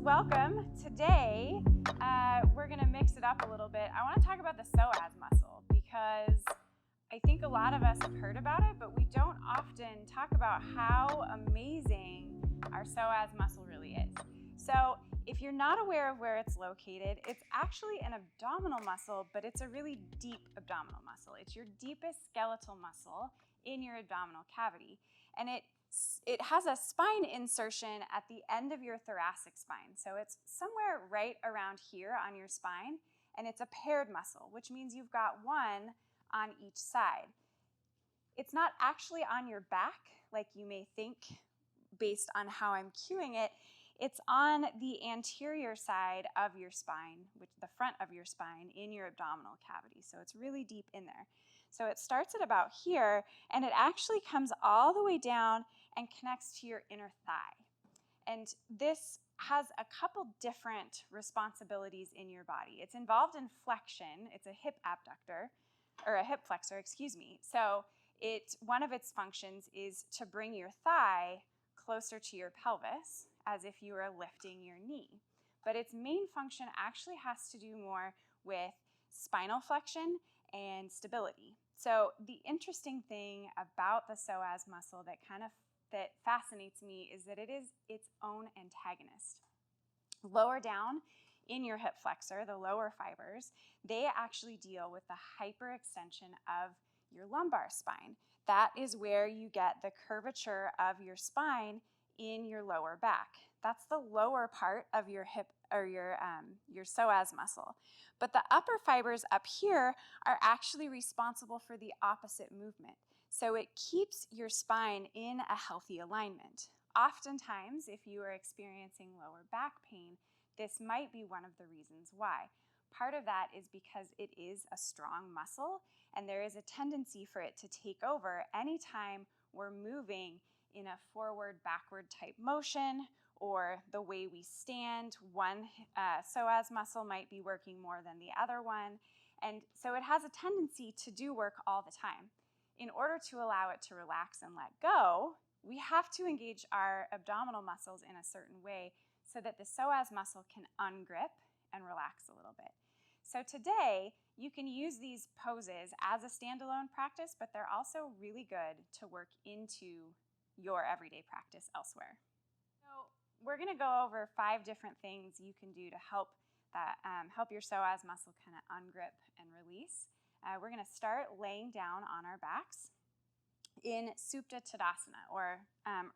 welcome. Today, we're going to mix it up a little bit. I want to talk about the psoas muscle because I think a lot of us have heard about it, but we don't often talk about how amazing our psoas muscle really is. So if you're not aware of where it's located, it's actually an abdominal muscle, but it's a really deep abdominal muscle. It's your deepest skeletal muscle in your abdominal cavity. And it has a spine insertion at the end of your thoracic spine. So it's somewhere right around here on your spine, and it's a paired muscle, which means you've got one on each side. It's not actually on your back like you may think based on how I'm cueing it. It's on the anterior side of your spine, which the front of your spine in your abdominal cavity. So it's really deep in there. So it starts at about here, and it actually comes all the way down and connects to your inner thigh. And this has a couple different responsibilities in your body. It's involved in flexion. It's a hip abductor, or a hip flexor, excuse me. So one of its functions is to bring your thigh closer to your pelvis, as if you were lifting your knee. But its main function actually has to do more with spinal flexion and stability. So the interesting thing about the psoas muscle that fascinates me is that it is its own antagonist. Lower down in your hip flexor, the lower fibers, they actually deal with the hyperextension of your lumbar spine. That is where you get the curvature of your spine in your lower back. That's the lower part of your hip or your psoas muscle. But the upper fibers up here are actually responsible for the opposite movement. So it keeps your spine in a healthy alignment. Oftentimes, if you are experiencing lower back pain, this might be one of the reasons why. Part of that is because it is a strong muscle, and there is a tendency for it to take over anytime we're moving in a forward-backward type motion, or the way we stand. One psoas muscle might be working more than the other one, and so it has a tendency to do work all the time. In order to allow it to relax and let go, we have to engage our abdominal muscles in a certain way so that the psoas muscle can ungrip and relax a little bit. So today, you can use these poses as a standalone practice, but they're also really good to work into your everyday practice elsewhere. So we're going to go over 5 different things you can do to help your psoas muscle kind of ungrip and release. We're going to start laying down on our backs in Supta Tadasana, or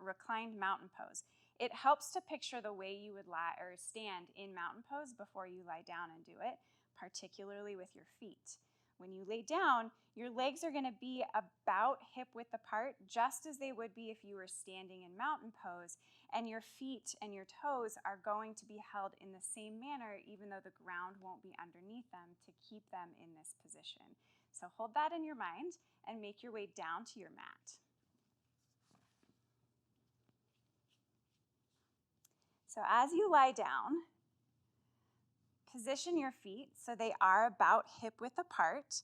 Reclined Mountain Pose. It helps to picture the way you would lie or stand in mountain pose before you lie down and do it, particularly with your feet. When you lay down, your legs are going to be about hip width apart, just as they would be if you were standing in mountain pose, and your feet and your toes are going to be held in the same manner, even though the ground won't be underneath them, to keep them in this position. So hold that in your mind and make your way down to your mat. So as you lie down, position your feet so they are about hip width apart.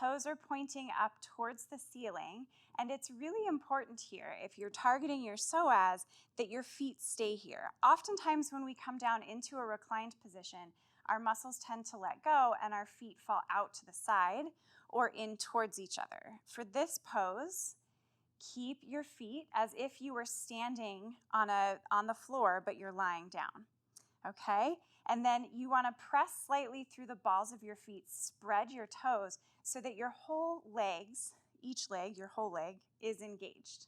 Toes are pointing up towards the ceiling, and it's really important here, if you're targeting your psoas, that your feet stay here. Oftentimes when we come down into a reclined position, our muscles tend to let go and our feet fall out to the side or in towards each other. For this pose, keep your feet as if you were standing on the floor, but you're lying down, okay? And then you want to press slightly through the balls of your feet, spread your toes so that your whole legs, each leg, your whole leg, is engaged.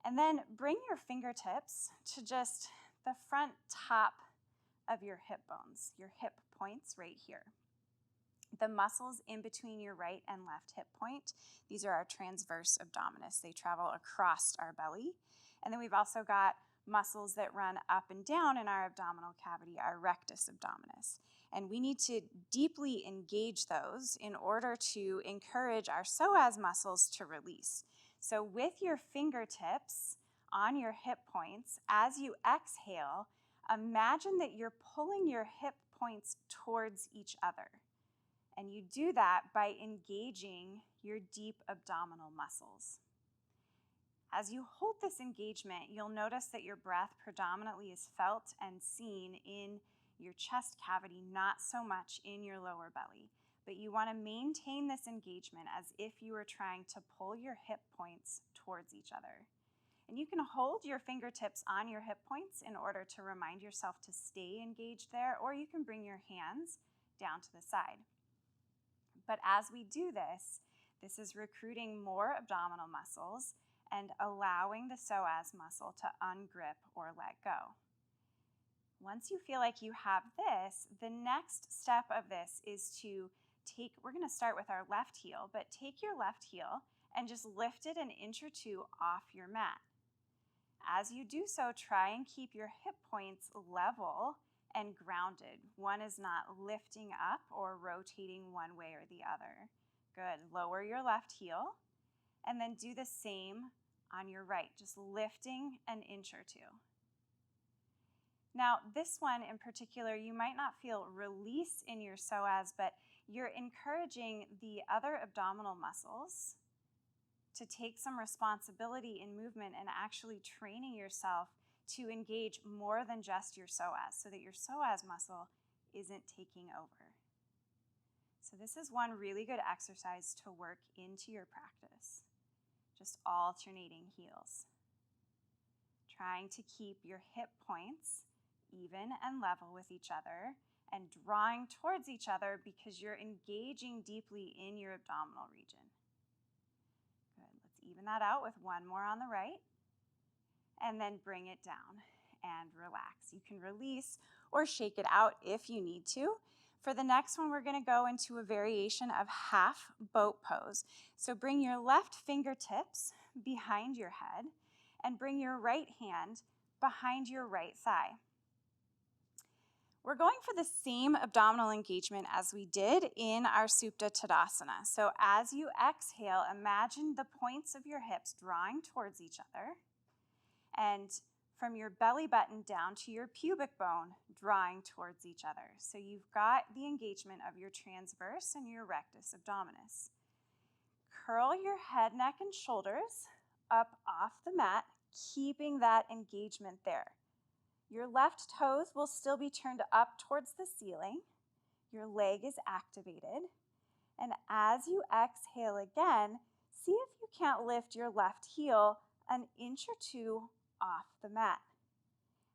And then bring your fingertips to just the front top of your hip bones, your hip points right here. The muscles in between your right and left hip point, these are our transverse abdominis. They travel across our belly. And then we've also got muscles that run up and down in our abdominal cavity, our rectus abdominis. And we need to deeply engage those in order to encourage our psoas muscles to release. So with your fingertips on your hip points, as you exhale, imagine that you're pulling your hip points towards each other. And you do that by engaging your deep abdominal muscles. As you hold this engagement, you'll notice that your breath predominantly is felt and seen in your chest cavity, not so much in your lower belly. But you want to maintain this engagement as if you were trying to pull your hip points towards each other. And you can hold your fingertips on your hip points in order to remind yourself to stay engaged there, or you can bring your hands down to the side. But as we do this, this is recruiting more abdominal muscles and allowing the psoas muscle to ungrip or let go. Once you feel like you have this, the next step of this is to we're going to start with our left heel, but take your left heel and just lift it an inch or two off your mat. As you do so, try and keep your hip points level and grounded. One is not lifting up or rotating one way or the other. Good. Lower your left heel and then do the same on your right, just lifting an inch or two. Now, this one in particular, you might not feel release in your psoas, but you're encouraging the other abdominal muscles to take some responsibility in movement and actually training yourself to engage more than just your psoas so that your psoas muscle isn't taking over. So this is one really good exercise to work into your practice. Just alternating heels. Trying to keep your hip points even and level with each other and drawing towards each other because you're engaging deeply in your abdominal region. Good. Let's even that out with one more on the right. And then bring it down and relax. You can release or shake it out if you need to. For the next one, we're going to go into a variation of half boat pose. So bring your left fingertips behind your head and bring your right hand behind your right thigh. We're going for the same abdominal engagement as we did in our Supta Tadasana. So as you exhale, imagine the points of your hips drawing towards each other, and from your belly button down to your pubic bone, drawing towards each other. So you've got the engagement of your transverse and your rectus abdominis. Curl your head, neck, and shoulders up off the mat, keeping that engagement there. Your left toes will still be turned up towards the ceiling. Your leg is activated. And as you exhale again, see if you can't lift your left heel an inch or two off the mat.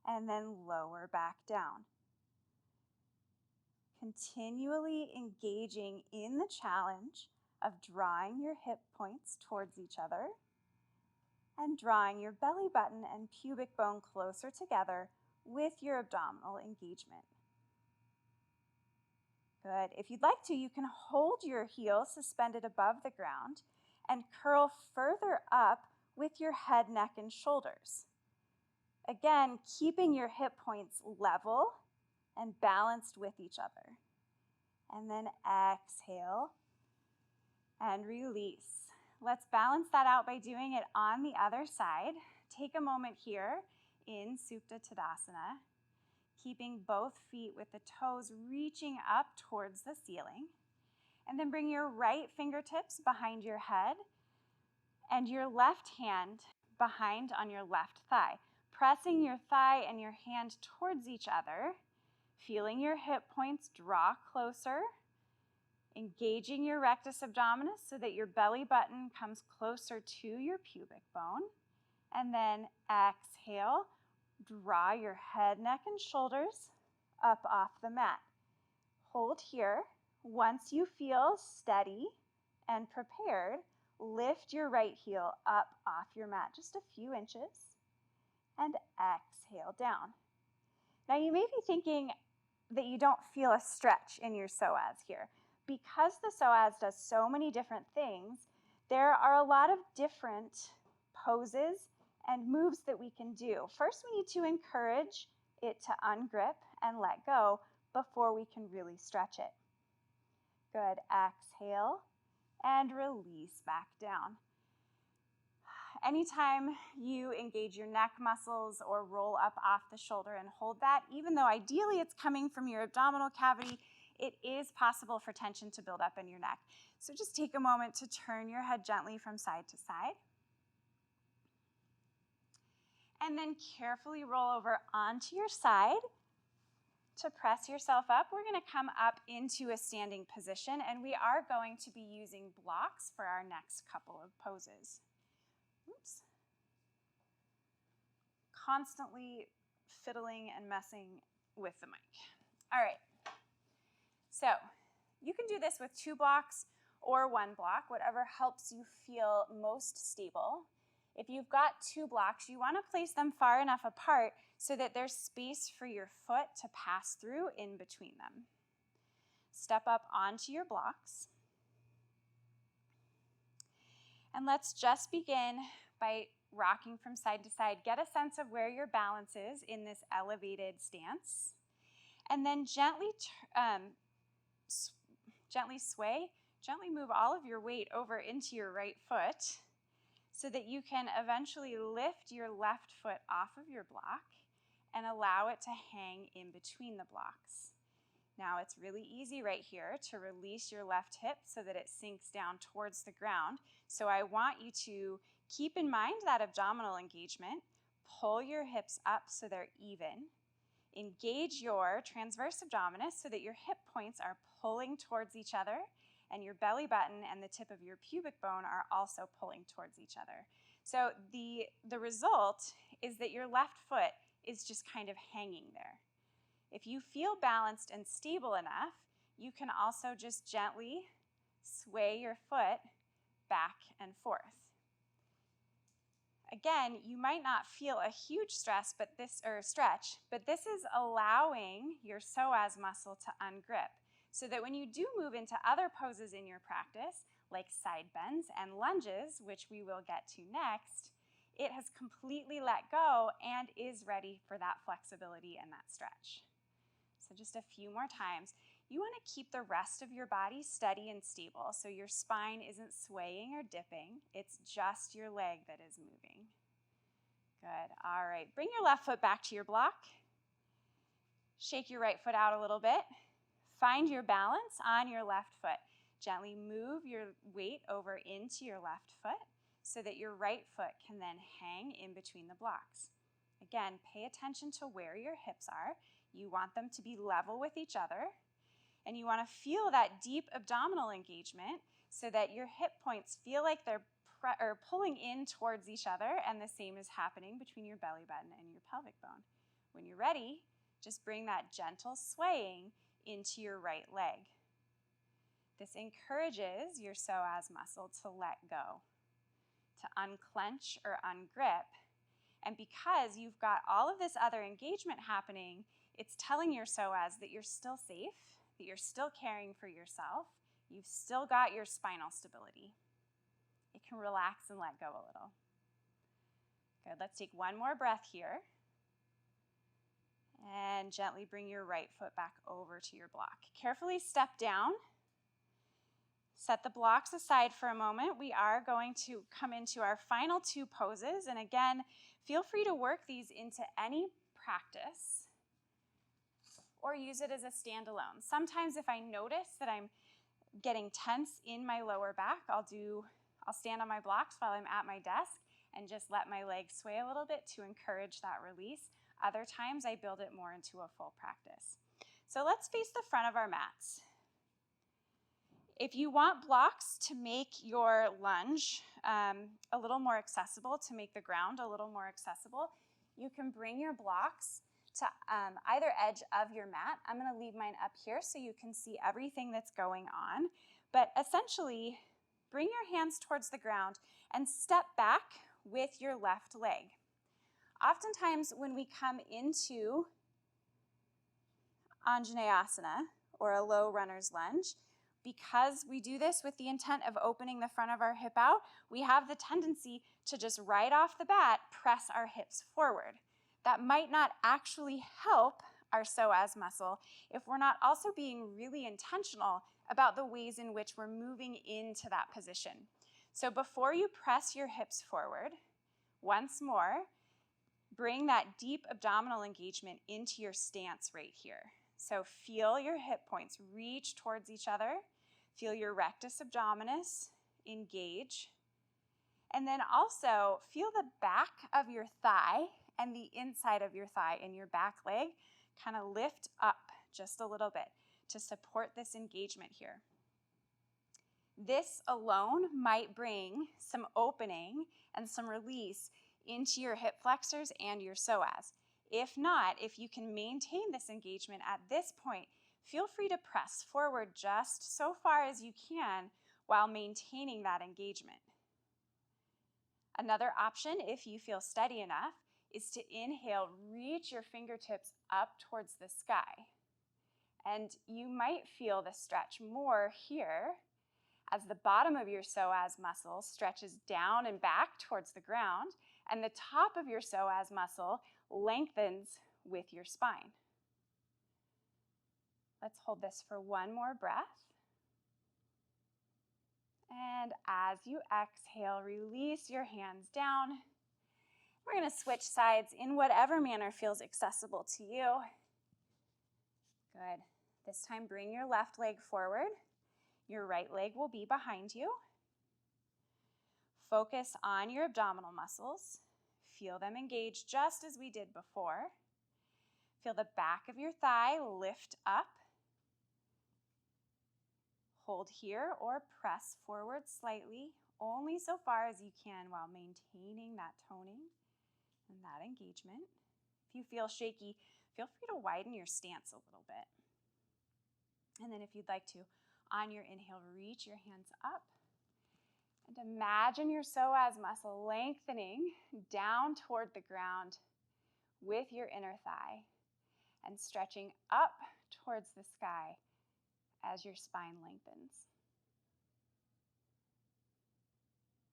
And then lower back down. Continually engaging in the challenge of drawing your hip points towards each other and drawing your belly button and pubic bone closer together with your abdominal engagement. Good. If you'd like to, you can hold your heel suspended above the ground and curl further up with your head, neck, and shoulders. Again, keeping your hip points level and balanced with each other. And then exhale and release. Let's balance that out by doing it on the other side. Take a moment here in Supta Tadasana, keeping both feet with the toes reaching up towards the ceiling. And then bring your right fingertips behind your head and your left hand behind on your left thigh, pressing your thigh and your hand towards each other, feeling your hip points draw closer, engaging your rectus abdominis so that your belly button comes closer to your pubic bone. And then exhale, draw your head, neck, and shoulders up off the mat. Hold here. Once you feel steady and prepared, lift your right heel up off your mat just a few inches and exhale down. Now you may be thinking that you don't feel a stretch in your psoas here. Because the psoas does so many different things, there are a lot of different poses and moves that we can do. First, we need to encourage it to ungrip and let go before we can really stretch it. Good. Exhale and release back down. Anytime you engage your neck muscles or roll up off the shoulder and hold that, even though ideally it's coming from your abdominal cavity, it is possible for tension to build up in your neck. So just take a moment to turn your head gently from side to side. And then carefully roll over onto your side to press yourself up. We're going to come up into a standing position, and we are going to be using blocks for our next couple of poses. Oops. Constantly fiddling and messing with the mic. All right. So you can do this with 2 blocks or 1 block, whatever helps you feel most stable. If you've got 2 blocks, you want to place them far enough apart so that there's space for your foot to pass through in between them. Step up onto your blocks. And let's just begin by rocking from side to side. Get a sense of where your balance is in this elevated stance. And then gently sway, gently move all of your weight over into your right foot so that you can eventually lift your left foot off of your block and allow it to hang in between the blocks. Now it's really easy right here to release your left hip so that it sinks down towards the ground. So I want you to keep in mind that abdominal engagement. Pull your hips up so they're even. Engage your transverse abdominis so that your hip points are pulling towards each other and your belly button and the tip of your pubic bone are also pulling towards each other. So the result is that your left foot is just kind of hanging there. If you feel balanced and stable enough, you can also just gently sway your foot back and forth. Again, you might not feel a huge stretch, but this is allowing your psoas muscle to ungrip, so that when you do move into other poses in your practice, like side bends and lunges, which we will get to next, it has completely let go and is ready for that flexibility and that stretch. So just a few more times. You want to keep the rest of your body steady and stable so your spine isn't swaying or dipping. It's just your leg that is moving. Good. All right. Bring your left foot back to your block. Shake your right foot out a little bit. Find your balance on your left foot. Gently move your weight over into your left foot so that your right foot can then hang in between the blocks. Again, pay attention to where your hips are. You want them to be level with each other. And you want to feel that deep abdominal engagement so that your hip points feel like they're pulling in towards each other, and the same is happening between your belly button and your pelvic bone. When you're ready, just bring that gentle swaying into your right leg. This encourages your psoas muscle to let go, to unclench or ungrip. And because you've got all of this other engagement happening, it's telling your psoas that you're still safe, that you're still caring for yourself, you've still got your spinal stability. It can relax and let go a little. Good, let's take one more breath here. And gently bring your right foot back over to your block. Carefully step down. Set the blocks aside for a moment. We are going to come into our final 2 poses. And again, feel free to work these into any practice or use it as a standalone. Sometimes if I notice that I'm getting tense in my lower back, I'll stand on my blocks while I'm at my desk and just let my legs sway a little bit to encourage that release. Other times I build it more into a full practice. So let's face the front of our mats. If you want blocks to make your lunge a little more accessible, to make the ground a little more accessible, you can bring your blocks to either edge of your mat. I'm going to leave mine up here so you can see everything that's going on. But essentially, bring your hands towards the ground and step back with your left leg. Oftentimes when we come into Anjaneyasana, or a low runner's lunge, because we do this with the intent of opening the front of our hip out, we have the tendency to just right off the bat press our hips forward. That might not actually help our psoas muscle if we're not also being really intentional about the ways in which we're moving into that position. So before you press your hips forward, once more, bring that deep abdominal engagement into your stance right here. So feel your hip points reach towards each other. Feel your rectus abdominis engage. And then also feel the back of your thigh and the inside of your thigh and your back leg kind of lift up just a little bit to support this engagement here. This alone might bring some opening and some release into your hip flexors and your psoas. If not, if you can maintain this engagement at this point, feel free to press forward just so far as you can while maintaining that engagement. Another option, if you feel steady enough, is to inhale, reach your fingertips up towards the sky. And you might feel the stretch more here as the bottom of your psoas muscle stretches down and back towards the ground, and the top of your psoas muscle lengthens with your spine. Let's hold this for one more breath. And as you exhale, release your hands down. We're going to switch sides in whatever manner feels accessible to you. Good. This time, bring your left leg forward. Your right leg will be behind you. Focus on your abdominal muscles. Feel them engage just as we did before. Feel the back of your thigh lift up. Hold here or press forward slightly, only so far as you can while maintaining that toning and that engagement. If you feel shaky, feel free to widen your stance a little bit. And then if you'd like to, on your inhale, reach your hands up and imagine your psoas muscle lengthening down toward the ground with your inner thigh and stretching up towards the sky as your spine lengthens.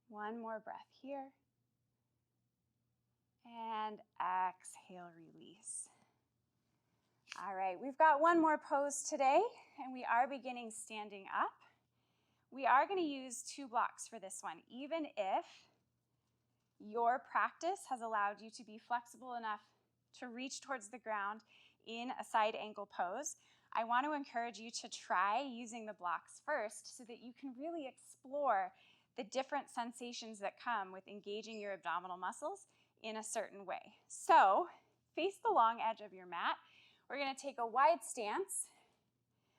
One more breath here. And exhale, release. All right, we've got one more pose today, and we are beginning standing up. We are going to use 2 blocks for this one, even if your practice has allowed you to be flexible enough to reach towards the ground in a side angle pose. I want to encourage you to try using the blocks first so that you can really explore the different sensations that come with engaging your abdominal muscles in a certain way. So, face the long edge of your mat. We're going to take a wide stance.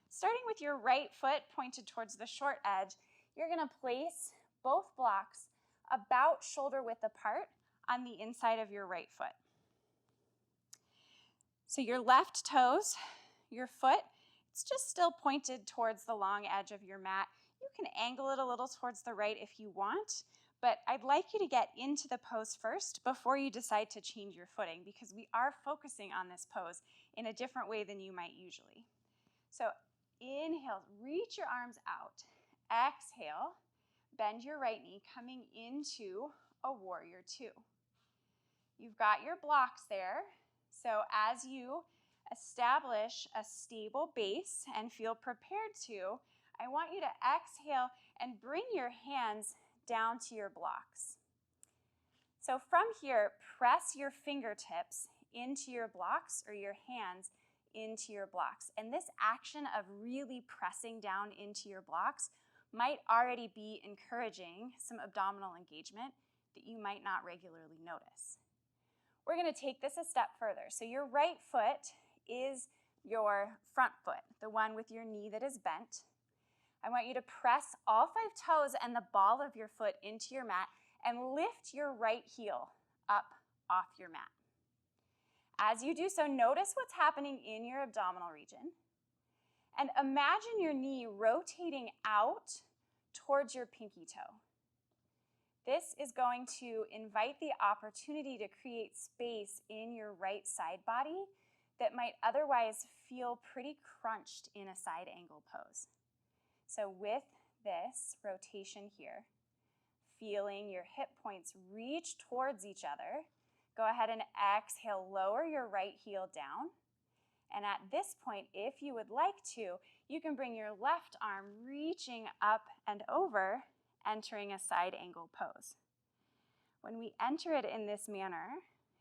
Starting with your right foot pointed towards the short edge, you're going to place both blocks about shoulder width apart on the inside of your right foot. So your left toes, your foot, it's just still pointed towards the long edge of your mat. You can angle it a little towards the right if you want, but I'd like you to get into the pose first before you decide to change your footing, because we are focusing on this pose in a different way than you might usually. So inhale, reach your arms out. Exhale, bend your right knee, coming into a warrior 2. You've got your blocks there. So as you establish a stable base and feel prepared to, I want you to exhale and bring your hands down to your blocks. So from here, press your fingertips into your blocks or your hands into your blocks. And this action of really pressing down into your blocks might already be encouraging some abdominal engagement that you might not regularly notice. We're going to take this a step further. So your right foot is your front foot, the one with your knee that is bent. I want you to press all 5 toes and the ball of your foot into your mat and lift your right heel up off your mat. As you do so, notice what's happening in your abdominal region. And imagine your knee rotating out towards your pinky toe. This is going to invite the opportunity to create space in your right side body that might otherwise feel pretty crunched in a side angle pose. So with this rotation here, feeling your hip points reach towards each other, go ahead and exhale, lower your right heel down. And at this point, if you would like to, you can bring your left arm reaching up and over, entering a side angle pose. When we enter it in this manner,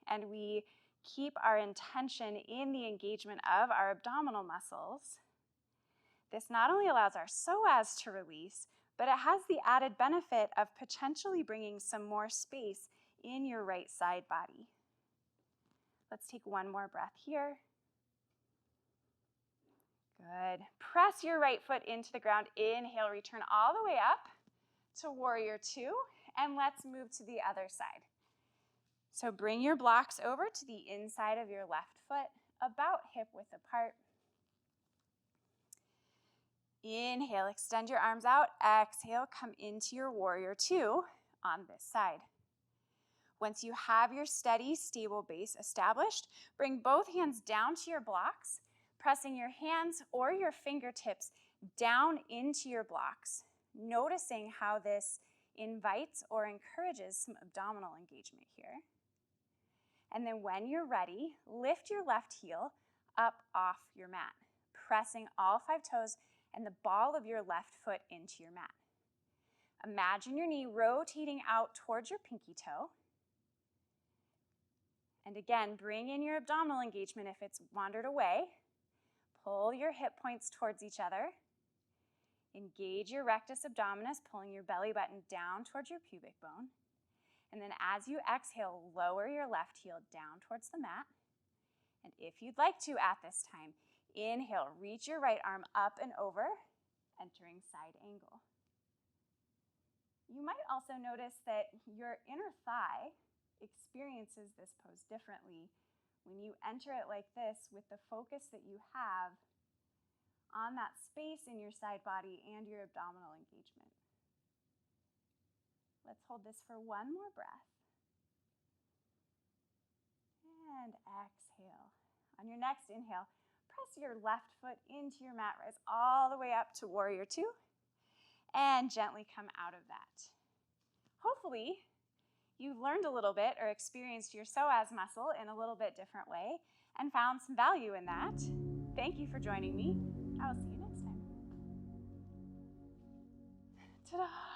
and we keep our intention in the engagement of our abdominal muscles, this not only allows our psoas to release, but it has the added benefit of potentially bringing some more space in your right side body. Let's take one more breath here. Good. Press your right foot into the ground. Inhale, return all the way up to warrior two, and let's move to the other side. So bring your blocks over to the inside of your left foot, about hip width apart. Inhale, extend your arms out. Exhale, come into your warrior two on this side. Once you have your steady, stable base established, bring both hands down to your blocks, pressing your hands or your fingertips down into your blocks, noticing how this invites or encourages some abdominal engagement here. And then when you're ready, lift your left heel up off your mat, pressing all 5 toes and the ball of your left foot into your mat. Imagine your knee rotating out towards your pinky toe. And again, bring in your abdominal engagement if it's wandered away. Pull your hip points towards each other. Engage your rectus abdominis, pulling your belly button down towards your pubic bone. And then as you exhale, lower your left heel down towards the mat. And if you'd like to at this time, inhale, reach your right arm up and over, entering side angle. You might also notice that your inner thigh experiences this pose differently when you enter it like this with the focus that you have on that space in your side body and your abdominal engagement. Let's hold this for one more breath. And exhale. On your next inhale, press your left foot into your mat, rise all the way up to warrior two, and gently come out of that. Hopefully, you learned a little bit or experienced your psoas muscle in a little bit different way and found some value in that. Thank you for joining me. I will see you next time. Ta-da!